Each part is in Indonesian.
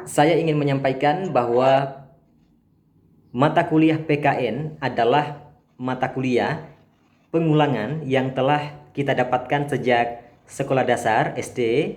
saya ingin menyampaikan bahwa mata kuliah PKN adalah mata kuliah pengulangan yang telah kita dapatkan sejak sekolah dasar SD,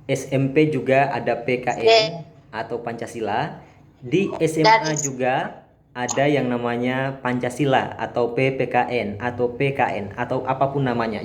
SMP juga ada PKN atau Pancasila. Di SMA juga ada yang namanya Pancasila atau PPKN atau PKN atau apapun namanya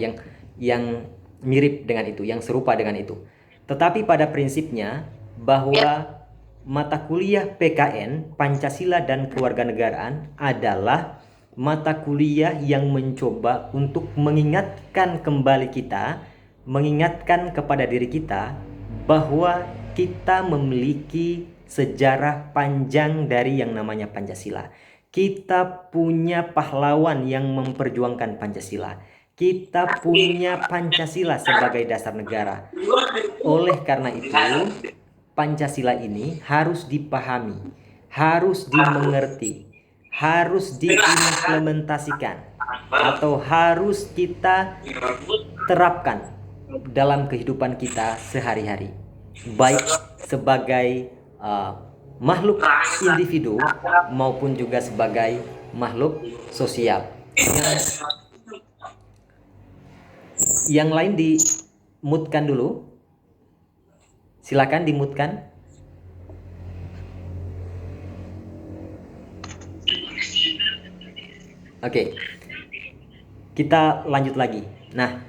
yang mirip dengan itu, yang serupa dengan itu. Tetapi pada prinsipnya bahwa mata kuliah PKN, Pancasila dan Kewarganegaraan adalah mata kuliah yang mencoba untuk mengingatkan kembali kita, mengingatkan kepada diri kita bahwa kita memiliki sejarah panjang dari yang namanya Pancasila. Kita punya pahlawan yang memperjuangkan Pancasila. Kita punya Pancasila sebagai dasar negara. Oleh karena itu, Pancasila ini harus dipahami, harus dimengerti, harus diimplementasikan, atau harus kita terapkan dalam kehidupan kita sehari-hari, baik sebagai makhluk individu maupun juga sebagai makhluk sosial. Yang lain dimutkan dulu. Silakan dimutkan. Oke. Kita lanjut lagi. Nah,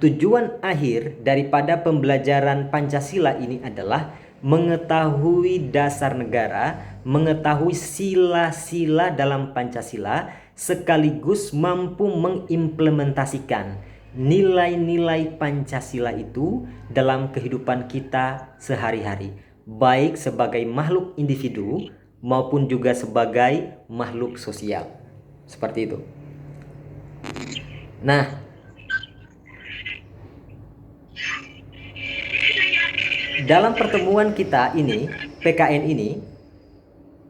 tujuan akhir daripada pembelajaran Pancasila ini adalah mengetahui dasar negara, mengetahui sila-sila dalam Pancasila, sekaligus mampu mengimplementasikan nilai-nilai Pancasila itu dalam kehidupan kita sehari-hari, baik sebagai makhluk individu maupun juga sebagai makhluk sosial. Seperti itu. Nah, dalam pertemuan kita ini, PKN ini,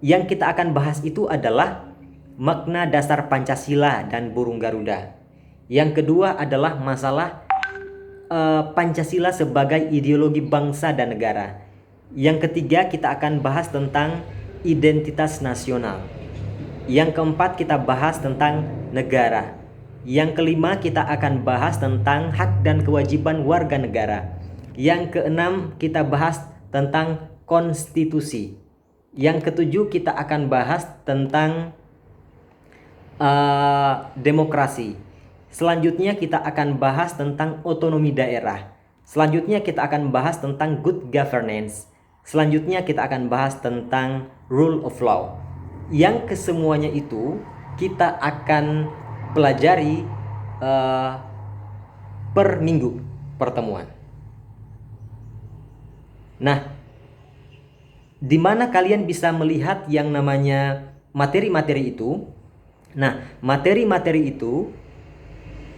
yang kita akan bahas itu adalah makna dasar Pancasila dan burung Garuda. Yang kedua adalah masalah Pancasila sebagai ideologi bangsa dan negara. Yang ketiga kita akan bahas tentang identitas nasional. Yang keempat kita bahas tentang negara. Yang kelima kita akan bahas tentang hak dan kewajiban warga negara. Yang keenam kita bahas tentang konstitusi. Yang ketujuh kita akan bahas tentang demokrasi. Selanjutnya kita akan bahas tentang otonomi daerah. Selanjutnya kita akan bahas tentang good governance. Selanjutnya kita akan bahas tentang rule of law. Yang kesemuanya itu kita akan pelajari per minggu pertemuan. Nah, di mana kalian bisa melihat yang namanya materi-materi itu? Nah, materi-materi itu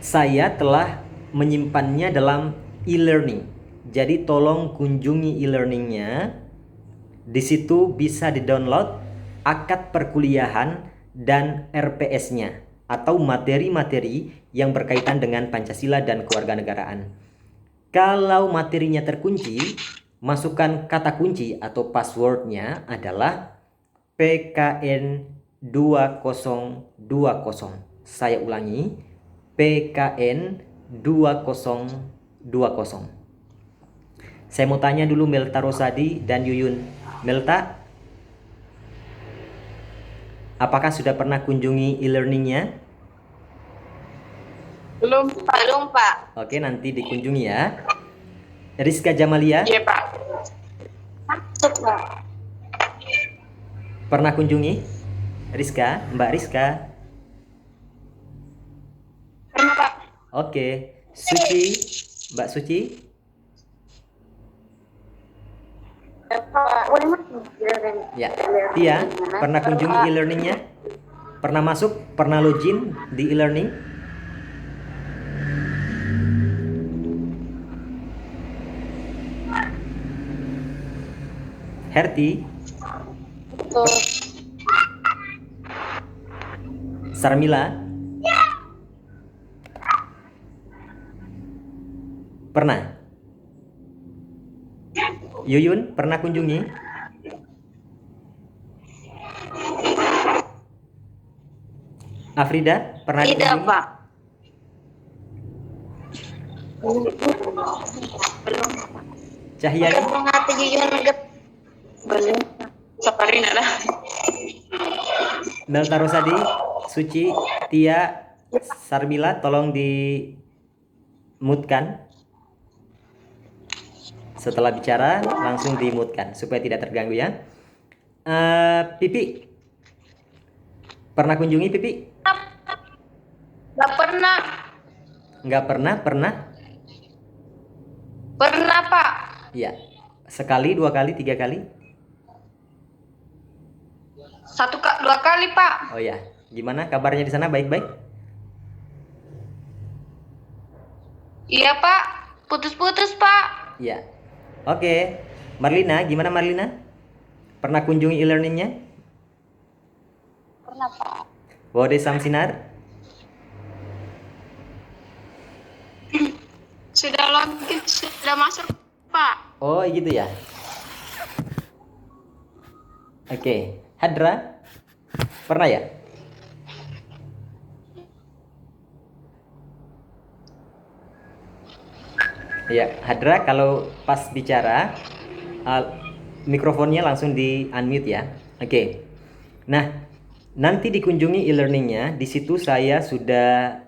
saya telah menyimpannya dalam e-learning. Jadi tolong kunjungi e-learningnya. Di situ bisa di-download akad perkuliahan dan RPS-nya atau materi-materi yang berkaitan dengan Pancasila dan kewarganegaraan. Kalau materinya terkunci, masukkan kata kunci atau passwordnya adalah PKN 2020. Saya ulangi, PKN 2020. Saya mau tanya dulu Melta Rosadi dan Yuyun. Melta, apakah sudah pernah kunjungi e-learningnya? Belum Pak. Oke, nanti dikunjungi ya. Rizka Jamalia? Iya Pak. Masuk Pak. Pernah kunjungi? Rizka, Mbak Rizka? Pernah Pak. Oke, Suci, Mbak Suci? Ya, Tia, pernah kunjungi e-learningnya? Pernah masuk? Pernah login di e-learning? Herti? Betul. Sarmila? Pernah? Yuyun, pernah kunjungi? Afrida, pernah Tidak, dikunjungi? Pak. Belum. Cahyani, Mengati jujur nugget. Belum. Saparina lah. Melta Rosadi, Suci, Tia, Sarbila, tolong di mute-kan. Setelah bicara langsung di mute-kan supaya tidak terganggu ya. Pipi, pernah kunjungi Pipi? Nggak pernah. Nggak pernah, pernah? Pernah, Pak. Iya. Sekali, 2 kali, 3 kali? 2 kali, Pak. Oh ya, gimana kabarnya di sana? Baik-baik? Iya, Pak. Putus-putus, Pak. Iya. Oke. Marlina, gimana Marlina? Pernah kunjungi e-learningnya? Pernah, Pak. Wode Samsinar? Sudah login, sudah masuk, Pak. Oh gitu ya. Oke. Hadra? Pernah ya? Ya, Hadra kalau pas bicara mikrofonnya langsung di unmute ya. Oke. Nah, nanti dikunjungi e-learningnya. Di situ saya sudah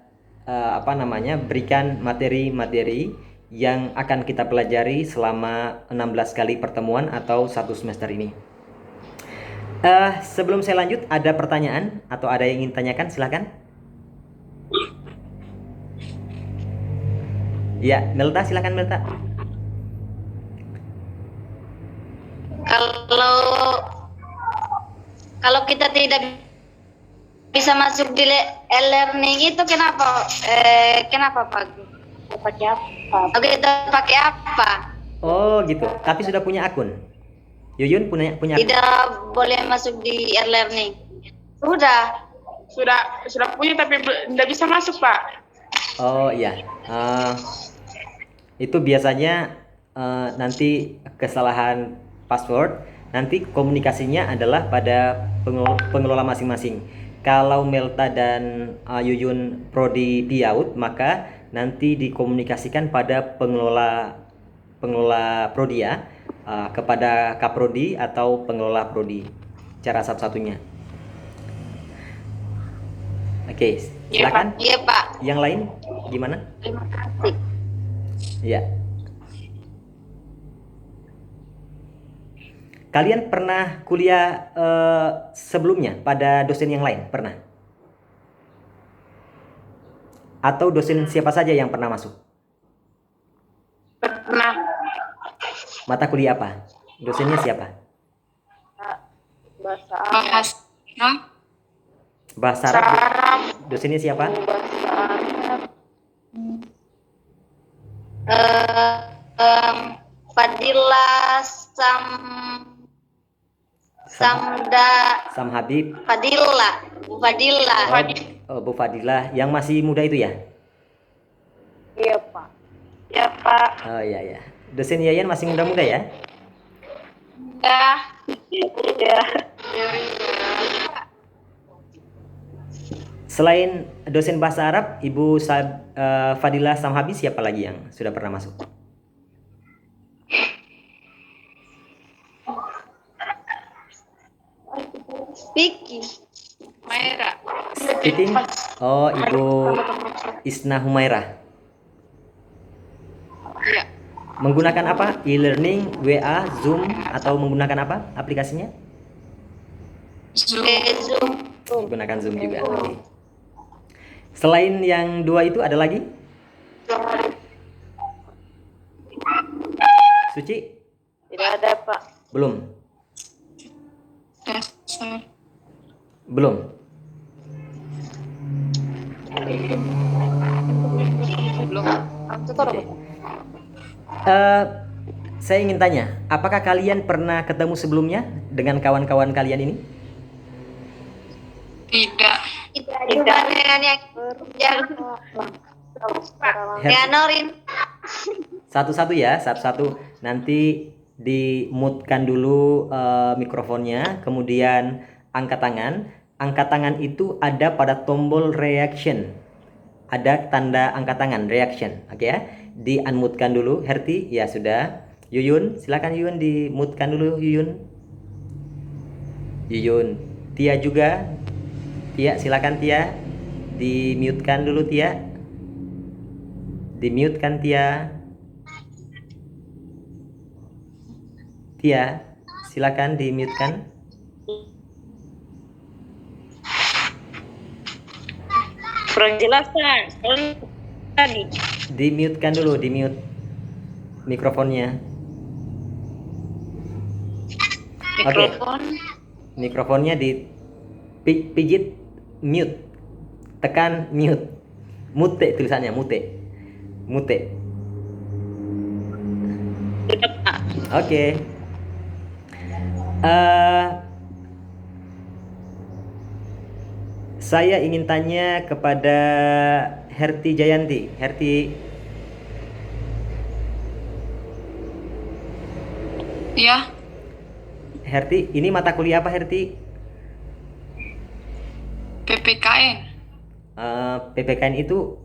berikan materi-materi yang akan kita pelajari selama 16 kali pertemuan atau 1 semester ini. Sebelum saya lanjut, ada pertanyaan atau ada yang ingin tanyakan? Silahkan. Ya, Melta, silakan Melta. Kalau kita tidak bisa masuk di e-learning itu kenapa? Kenapa, Pak? Pakai apa? Oke, kita pakai apa? Oh gitu. Tapi sudah punya akun. Yuyun punya akun. Tidak boleh masuk di e-learning. Sudah punya tapi tidak bisa masuk, Pak. Oh iya. Itu biasanya nanti kesalahan password. Nanti komunikasinya adalah pada pengelola masing-masing. Kalau Melta dan Yuyun prodi Piaut, maka nanti dikomunikasikan pada pengelola prodi ya, kepada Kaprodi atau pengelola prodi. Cara satu-satunya. Oke, silakan. Iya, Pak. Yang lain gimana? Terima kasih. Iya. Kalian pernah kuliah sebelumnya pada dosen yang lain? Pernah? Atau dosen siapa saja yang pernah masuk? Pernah. Mata kuliah apa? Dosennya siapa? Bahasa Arab. Dosennya siapa? Fadilah Sam Habib. Fadilah. Oh, Bu Fadilah yang masih muda itu ya? Iya, Pak. Iya, Pak. Oh iya ya. Dosen Yayan masih muda-muda ya? Iya. Selain dosen bahasa Arab, Ibu Fadilah Sam Habib, siapa lagi yang sudah pernah masuk? Speaking. Oh, Ibu Isna Humairah. Iya. Menggunakan apa? E-learning, WA, Zoom, atau menggunakan apa aplikasinya? Zoom. Menggunakan Zoom juga. Oke. Selain yang 2 itu ada lagi? Suci? Tidak ada, Pak. Belum. Belum. Oke. Saya ingin tanya, apakah kalian pernah ketemu sebelumnya dengan kawan-kawan kalian ini? Tidak. Dengan yang Norin. Satu-satu ya, satu-satu. Nanti di mute-kan dulu mikrofonnya, kemudian angkat tangan. angkat tangan itu ada pada tombol reaction. Ada tanda angkat tangan reaction. Oke ya. Di-unmute-kan dulu Herti. Ya sudah. Yuyun, silakan Yuyun di-mute-kan dulu Yuyun. Yuyun. Tia juga. Tia, silakan Tia. Di-mute-kan dulu Tia. Di-mute-kan Tia. Tia, silakan di-mute-kan. Kurang jelas kan? Tadi. Di-mute-kan dulu, di-mute mikrofonnya. Oke. Mikrofon. Mikrofonnya pijit mute. Tekan mute. Mute tulisannya, mute. Mute. Udah, Pak. Oke. Saya ingin tanya kepada Herti Jayanti. Iya, Herti, ini mata kuliah apa Herti? PPKN. PPKN itu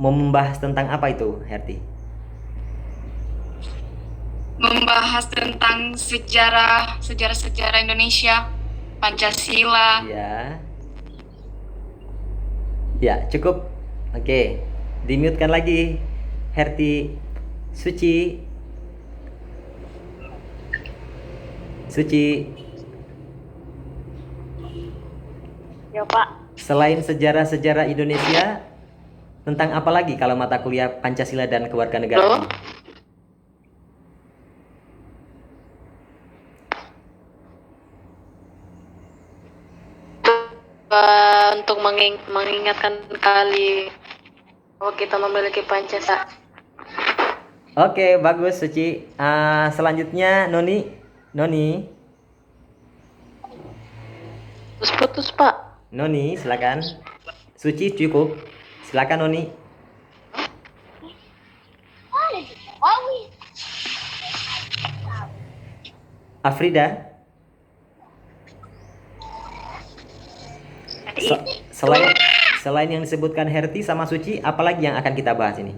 membahas tentang apa itu, Herti? Membahas tentang sejarah Indonesia, Pancasila. Ya. Ya, cukup. Oke. Di-mute-kan lagi. Herti. Suci. Ya, Pak. Selain sejarah-sejarah Indonesia, tentang apa lagi kalau mata kuliah Pancasila dan Kewarganegaraan? Untuk mengingatkan kali bahwa kita memiliki Pancasila. Oke, bagus Suci. Selanjutnya Noni. Putus, Pak. Noni, silakan. Suci cukup. Silakan Noni. Afrida. Selain yang disebutkan Herti sama Suci, apalagi yang akan kita bahas ini?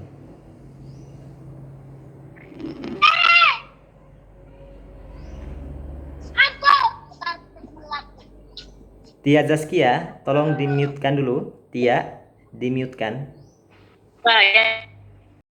Tia Zaskia, tolong di-mute-kan dulu. Tia, di-mute-kan. Pak, ya.